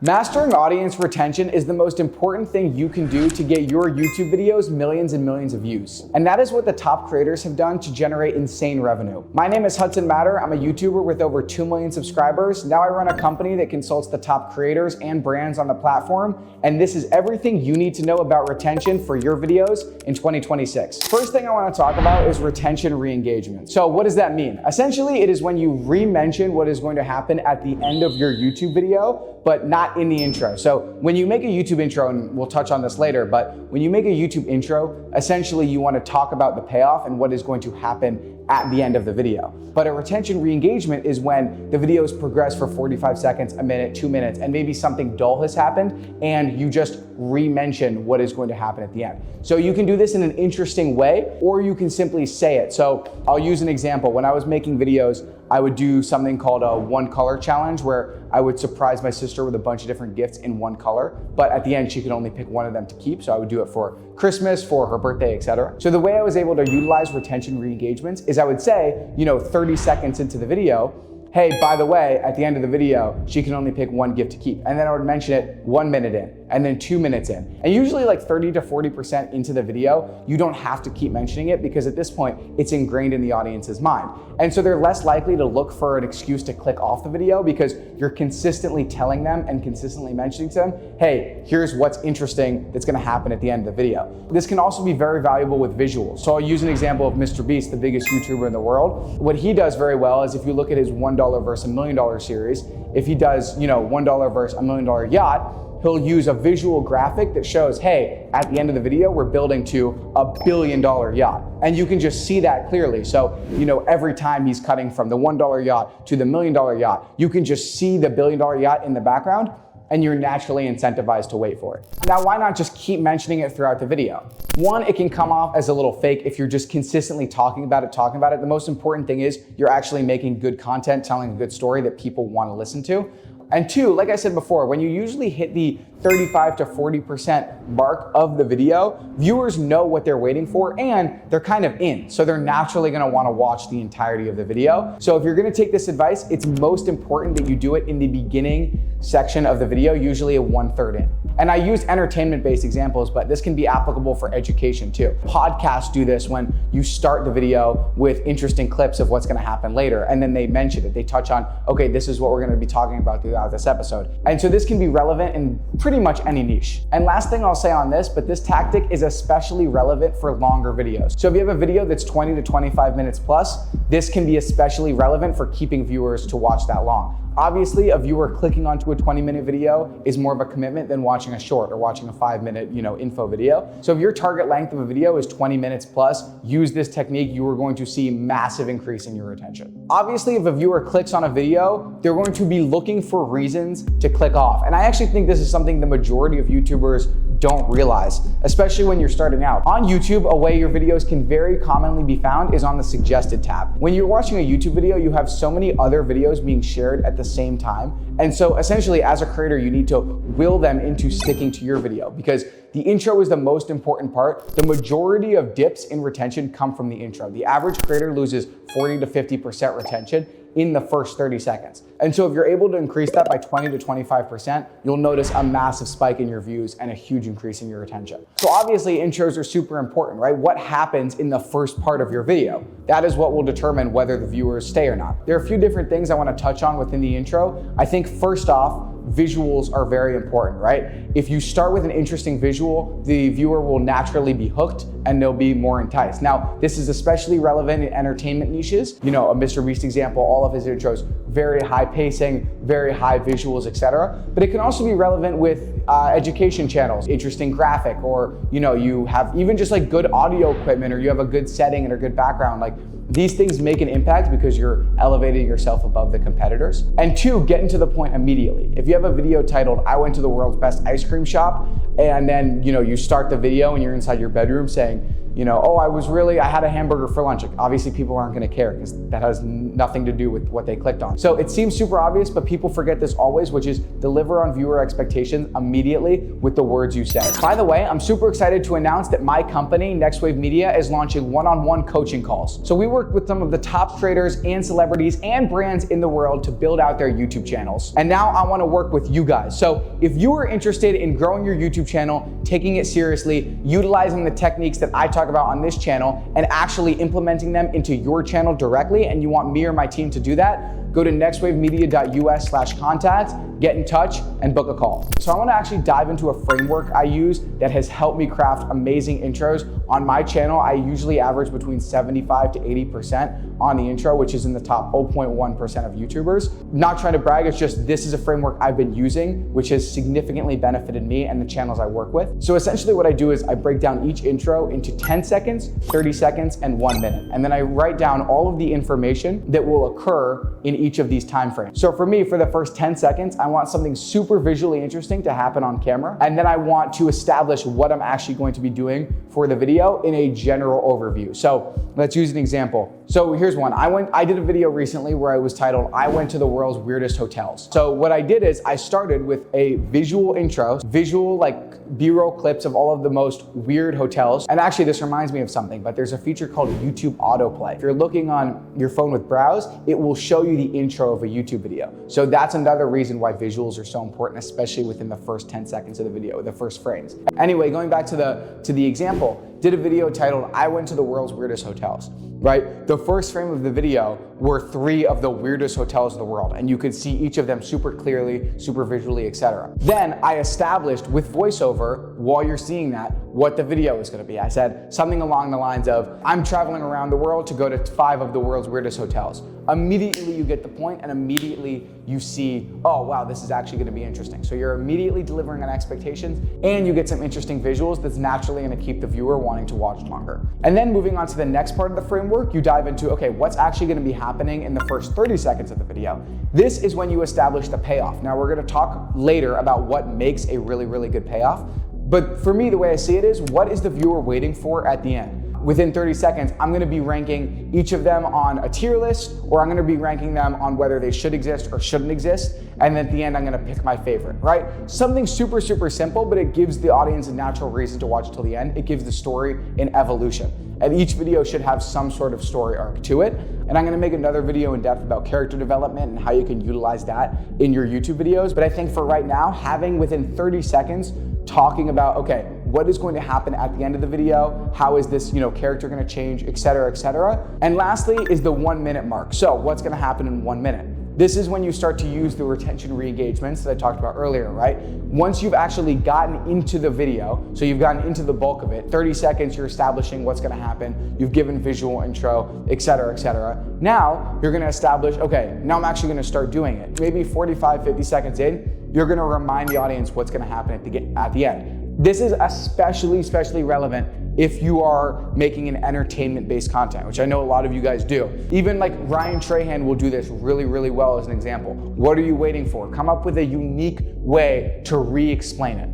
Mastering audience retention is the most important thing you can do to get your YouTube videos millions and millions of views. And that is what the top creators have done to generate insane revenue. My name is Hudson Matter. I'm a YouTuber with over 2 million subscribers. Now I run a company that consults the top creators and brands on the platform. And this is everything you need to know about retention for your videos in 2026. First thing I want to talk about is retention re-engagement. So what does that mean? Essentially, it is when you re-mention what is going to happen at the end of your YouTube video, but not in the intro. So when you make a YouTube intro, and we'll touch on this later, but when you make a YouTube intro, essentially you want to talk about the payoff and what is going to happen at the end of the video. But a retention re-engagement is when the videos progress for 45 seconds, a minute, 2 minutes, and maybe something dull has happened and you just re-mention what is going to happen at the end. So you can do this in an interesting way, or you can simply say it. So I'll use an example. When I was making videos, I would do something called a one color challenge where I would surprise my sister with a bunch of different gifts in one color, but at the end she could only pick one of them to keep. So I would do it for Christmas, for her birthday, etc. So the way I was able to utilize retention re-engagements is I would say, 30 seconds into the video, hey, by the way, at the end of the video, she can only pick one gift to keep. And then I would mention it 1 minute in, and then 2 minutes in. And usually like 30 to 40% into the video, you don't have to keep mentioning it because at this point, it's ingrained in the audience's mind. And so they're less likely to look for an excuse to click off the video because you're consistently telling them and consistently mentioning to them, hey, here's what's interesting that's gonna happen at the end of the video. This can also be very valuable with visuals. So I'll use an example of Mr. Beast, the biggest YouTuber in the world. What he does very well is if you look at his $1 versus $1 million series, if he does, $1 versus $1 million yacht, he'll use a visual graphic that shows, hey, at the end of the video, we're building to $1 billion yacht. And you can just see that clearly. So, every time he's cutting from the $1 yacht to the $1 million yacht, you can just see the $1 billion yacht in the background and you're naturally incentivized to wait for it. Now, why not just keep mentioning it throughout the video? One, it can come off as a little fake if you're just consistently talking about it. The most important thing is you're actually making good content, telling a good story that people want to listen to. And two, like I said before, when you usually hit the 35 to 40% mark of the video, viewers know what they're waiting for and they're kind of in. So they're naturally gonna wanna watch the entirety of the video. So if you're gonna take this advice, it's most important that you do it in the beginning section of the video, usually a 1/3 in. And I used entertainment-based examples, but this can be applicable for education too. Podcasts do this when you start the video with interesting clips of what's gonna happen later, and then they mention it. They touch on, okay, this is what we're gonna be talking about throughout this episode. And so this can be relevant in pretty much any niche. And last thing I'll say on this, but this tactic is especially relevant for longer videos. So if you have a video that's 20 to 25 minutes plus, this can be especially relevant for keeping viewers to watch that long. Obviously, a viewer clicking onto a 20-minute video is more of a commitment than watching a short or watching a 5-minute, info video. So if your target length of a video is 20 minutes plus, use this technique, you are going to see massive increase in your retention. Obviously, if a viewer clicks on a video, they're going to be looking for reasons to click off. And I actually think this is something the majority of YouTubers don't realize, especially when you're starting out. On YouTube, a way your videos can very commonly be found is on the suggested tab. When you're watching a YouTube video, you have so many other videos being shared at the same time. And so essentially as a creator, you need to will them into sticking to your video because the intro is the most important part. The majority of dips in retention come from the intro. The average creator loses 40 to 50% retention in the first 30 seconds. And so if you're able to increase that by 20 to 25%, you'll notice a massive spike in your views and a huge increase in your retention. So obviously intros are super important, right? What happens in the first part of your video? That is what will determine whether the viewers stay or not. There are a few different things I want to touch on within the intro. I think first off, visuals are very important, right? If you start with an interesting visual, the viewer will naturally be hooked and they'll be more enticed. Now, this is especially relevant in entertainment niches. A Mr. Beast example, all of his intros, very high pacing, very high visuals, etc. But it can also be relevant with education channels, interesting graphic, or you have even just like good audio equipment, or you have a good setting and a good background. Like these things make an impact because you're elevating yourself above the competitors. And two, getting to the point immediately. If you have a video titled, I went to the world's best ice cream shop, and then you start the video and you're inside your bedroom saying, oh, I had a hamburger for lunch. Like, obviously people aren't gonna care because that has nothing to do with what they clicked on. So it seems super obvious, but people forget this always, which is deliver on viewer expectations immediately with the words you say. By the way, I'm super excited to announce that my company, Next Wave Media, is launching one-on-one coaching calls. So we work with some of the top creators and celebrities and brands in the world to build out their YouTube channels. And now I wanna work with you guys. So if you are interested in growing your YouTube channel, taking it seriously, utilizing the techniques that I talk about on this channel, and actually implementing them into your channel directly, and you want me or my team to do that, go to nextwavemedia.us/contact, get in touch, and book a call. So I wanna actually dive into a framework I use that has helped me craft amazing intros. On my channel, I usually average between 75 to 80% on the intro, which is in the top 0.1% of YouTubers. Not trying to brag, it's just this is a framework I've been using, which has significantly benefited me and the channels I work with. So essentially what I do is I break down each intro into 10 seconds, 30 seconds, and 1 minute. And then I write down all of the information that will occur in each of these time frames. So for me, for the first 10 seconds, I want something super visually interesting to happen on camera. And then I want to establish what I'm actually going to be doing for the video in a general overview. So let's use an example. So here's one. I did a video recently where I was titled, I went to the world's weirdest hotels. So what I did is I started with a visual intro, visual like B-roll clips of all of the most weird hotels. And actually this reminds me of something, but there's a feature called YouTube autoplay. If you're looking on your phone with browse, it will show you the intro of a YouTube video. So that's another reason why visuals are so important, especially within the first 10 seconds of the video, the first frames. Anyway, going back to the example, did a video titled, I went to the world's weirdest hotels, right? The first frame of the video were 3 of the weirdest hotels in the world, and you could see each of them super clearly, super visually, etc. Then I established with voiceover, while you're seeing that, what the video is gonna be. I said something along the lines of, I'm traveling around the world to go to 5 of the world's weirdest hotels. Immediately you get the point, and immediately you see, oh wow, this is actually gonna be interesting. So you're immediately delivering on expectations, and you get some interesting visuals that's naturally gonna keep the viewer wanting to watch longer. And then moving on to the next part of the framework, you dive into, okay, what's actually gonna be happening in the first 30 seconds of the video? This is when you establish the payoff. Now we're gonna talk later about what makes a really, really good payoff. But for me, the way I see it is, what is the viewer waiting for at the end? Within 30 seconds, I'm gonna be ranking each of them on a tier list, or I'm gonna be ranking them on whether they should exist or shouldn't exist. And at the end, I'm gonna pick my favorite, right? Something super, super simple, but it gives the audience a natural reason to watch till the end. It gives the story an evolution. And each video should have some sort of story arc to it. And I'm gonna make another video in depth about character development and how you can utilize that in your YouTube videos. But I think for right now, having within 30 seconds, talking about, okay, what is going to happen at the end of the video? How is this, character gonna change, et cetera, et cetera. And lastly is the 1 minute mark. So what's gonna happen in 1 minute? This is when you start to use the retention re-engagements that I talked about earlier, right? Once you've actually gotten into the video, so you've gotten into the bulk of it, 30 seconds, you're establishing what's gonna happen, you've given visual intro, et cetera, et cetera. Now, you're gonna establish, okay, now I'm actually gonna start doing it. Maybe 45, 50 seconds in, you're gonna remind the audience what's gonna happen at the end. This is especially relevant if you are making an entertainment-based content, which I know a lot of you guys do. Even like Ryan Trahan will do this really, really well as an example. What are you waiting for? Come up with a unique way to re-explain it.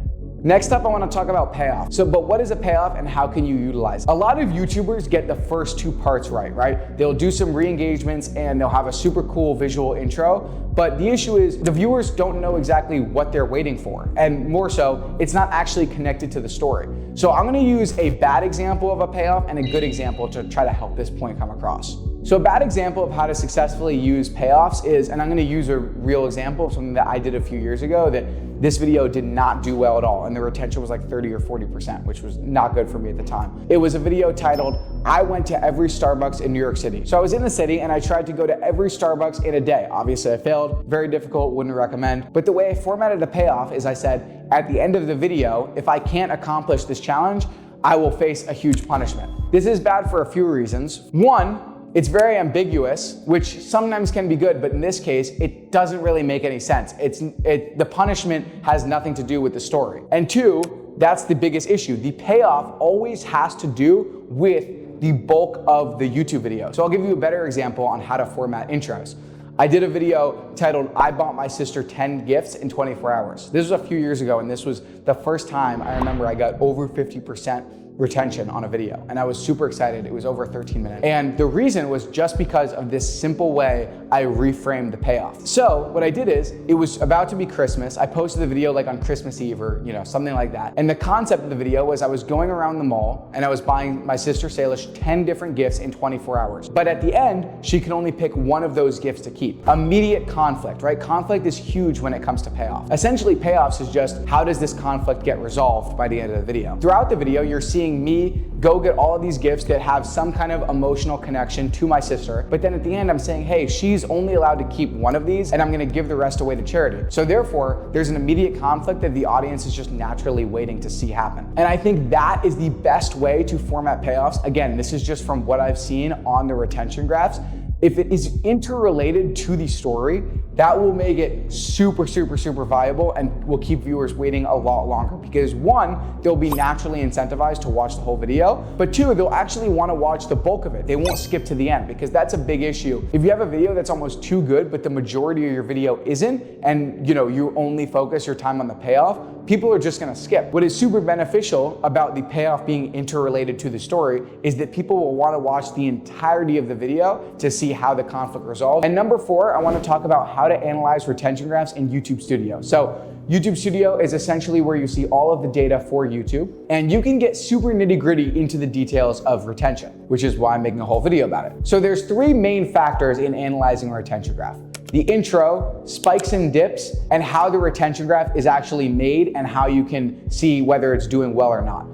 Next up, I wanna talk about payoff. But what is a payoff and how can you utilize it? A lot of YouTubers get the first 2 parts right? They'll do some re-engagements and they'll have a super cool visual intro, but the issue is the viewers don't know exactly what they're waiting for. And more so, it's not actually connected to the story. So I'm gonna use a bad example of a payoff and a good example to try to help this point come across. So a bad example of how to successfully use payoffs is, and I'm gonna use a real example of something that I did a few years ago that this video did not do well at all, and the retention was like 30 or 40%, which was not good for me at the time. It was a video titled, I went to every Starbucks in New York City. So I was in the city and I tried to go to every Starbucks in a day. Obviously I failed, very difficult, wouldn't recommend. But the way I formatted a payoff is I said, at the end of the video, if I can't accomplish this challenge, I will face a huge punishment. This is bad for a few reasons. One, it's very ambiguous, which sometimes can be good, but in this case, it doesn't really make any sense. The punishment has nothing to do with the story. And 2, that's the biggest issue. The payoff always has to do with the bulk of the YouTube video. So I'll give you a better example on how to format intros. I did a video titled, I bought my sister 10 gifts in 24 hours. This was a few years ago, and this was the first time I remember I got over 50% retention on a video. And I was super excited. It was over 13 minutes. And the reason was just because of this simple way I reframed the payoff. So what I did is, it was about to be Christmas. I posted the video like on Christmas Eve or something like that. And the concept of the video was I was going around the mall and I was buying my sister Salish 10 different gifts in 24 hours. But at the end, she could only pick one of those gifts to keep. Immediate conflict, right? Conflict is huge when it comes to payoff. Essentially, payoffs is just how does this conflict get resolved by the end of the video. Throughout the video, you're seeing me go get all of these gifts that have some kind of emotional connection to my sister. But then at the end, I'm saying, hey, she's only allowed to keep one of these and I'm gonna give the rest away to charity. So therefore, there's an immediate conflict that the audience is just naturally waiting to see happen. And I think that is the best way to format payoffs. Again, this is just from what I've seen on the retention graphs. If it is interrelated to the story, that will make it super, super, super viable and will keep viewers waiting a lot longer because one, they'll be naturally incentivized to watch the whole video, but two, they'll actually want to watch the bulk of it. They won't skip to the end because that's a big issue. If you have a video that's almost too good, but the majority of your video isn't, and you only focus your time on the payoff, people are just gonna skip. What is super beneficial about the payoff being interrelated to the story is that people will wanna watch the entirety of the video to see how the conflict resolves. And number 4, I wanna talk about how to analyze retention graphs in YouTube Studio. So YouTube Studio is essentially where you see all of the data for YouTube, and you can get super nitty-gritty into the details of retention, which is why I'm making a whole video about it. So there's 3 main factors in analyzing a retention graph: the intro, spikes and dips, and how the retention graph is actually made and how you can see whether it's doing well or not.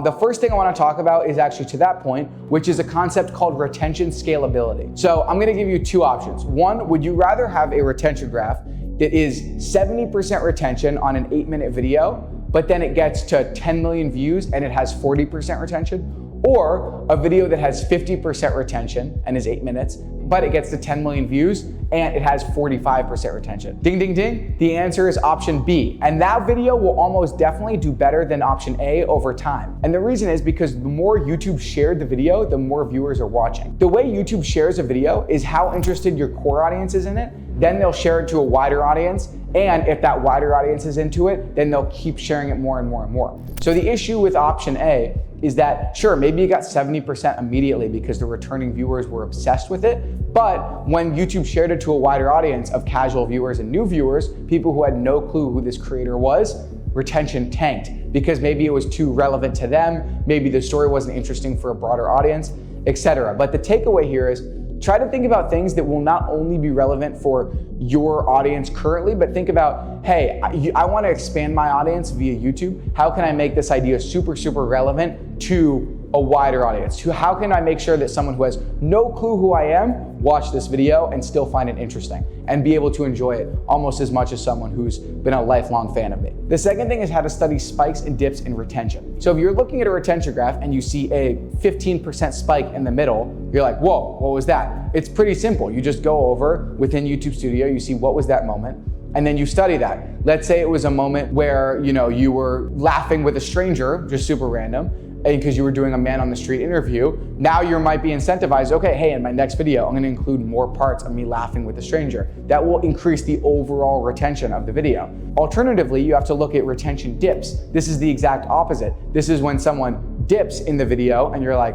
The first thing I want to talk about is actually to that point, which is a concept called retention scalability. So I'm going to give you 2 options. One, would you rather have a retention graph that is 70% retention on an 8-minute video, but then it gets to 10 million views and it has 40% retention? Or a video that has 50% retention and is 8 minutes, but it gets to 10 million views and it has 45% retention? Ding, ding, ding. The answer is option B. And that video will almost definitely do better than option A over time. And the reason is because the more YouTube shared the video, the more viewers are watching. The way YouTube shares a video is how interested your core audience is in it. Then they'll share it to a wider audience. And if that wider audience is into it, then they'll keep sharing it more and more and more. So the issue with option A is that, sure, maybe you got 70% immediately because the returning viewers were obsessed with it. But when YouTube shared it to a wider audience of casual viewers and new viewers, people who had no clue who this creator was, retention tanked because maybe it was too relevant to them, maybe the story wasn't interesting for a broader audience, etc. But the takeaway here is, try to think about things that will not only be relevant for your audience currently, but think about, hey, I want to expand my audience via YouTube. How can I make this idea super, super relevant to a wider audience? How can I make sure that someone who has no clue who I am watch this video and still find it interesting and be able to enjoy it almost as much as someone who's been a lifelong fan of me? The second thing is how to study spikes and dips in retention. So if you're looking at a retention graph and you see a 15% spike in the middle, you're like, whoa, what was that? It's pretty simple. You just go over within YouTube Studio, you see what was that moment, and then you study that. Let's say it was a moment where you were laughing with a stranger, just super random, because you were doing a man on the street interview. Now you might be incentivized, okay, hey, in my next video, I'm gonna include more parts of me laughing with a stranger. That will increase the overall retention of the video. Alternatively, you have to look at retention dips. This is the exact opposite. This is when someone dips in the video and you're like,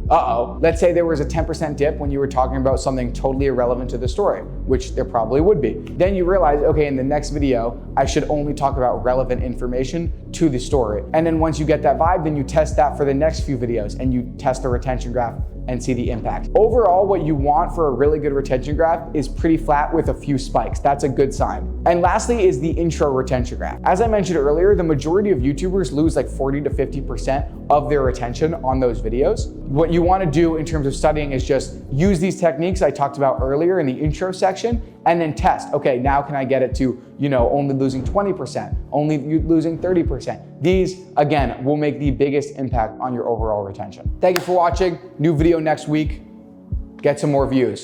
uh-oh. Let's say there was a 10% dip when you were talking about something totally irrelevant to the story, which there probably would be. Then you realize, okay, in the next video, I should only talk about relevant information to the story. And then once you get that vibe, then you test that for the next few videos and you test the retention graph and see the impact. Overall, what you want for a really good retention graph is pretty flat with a few spikes. That's a good sign. And lastly is the intro retention graph. As I mentioned earlier, the majority of YouTubers lose like 40 to 50% of their retention on those videos. What you want to do in terms of studying is just use these techniques I talked about earlier in the intro section and then test. Okay, now can I get it to, only losing 20%, only losing 30%. These, again, will make the biggest impact on your overall retention. Thank you for watching. New video next week. Get some more views.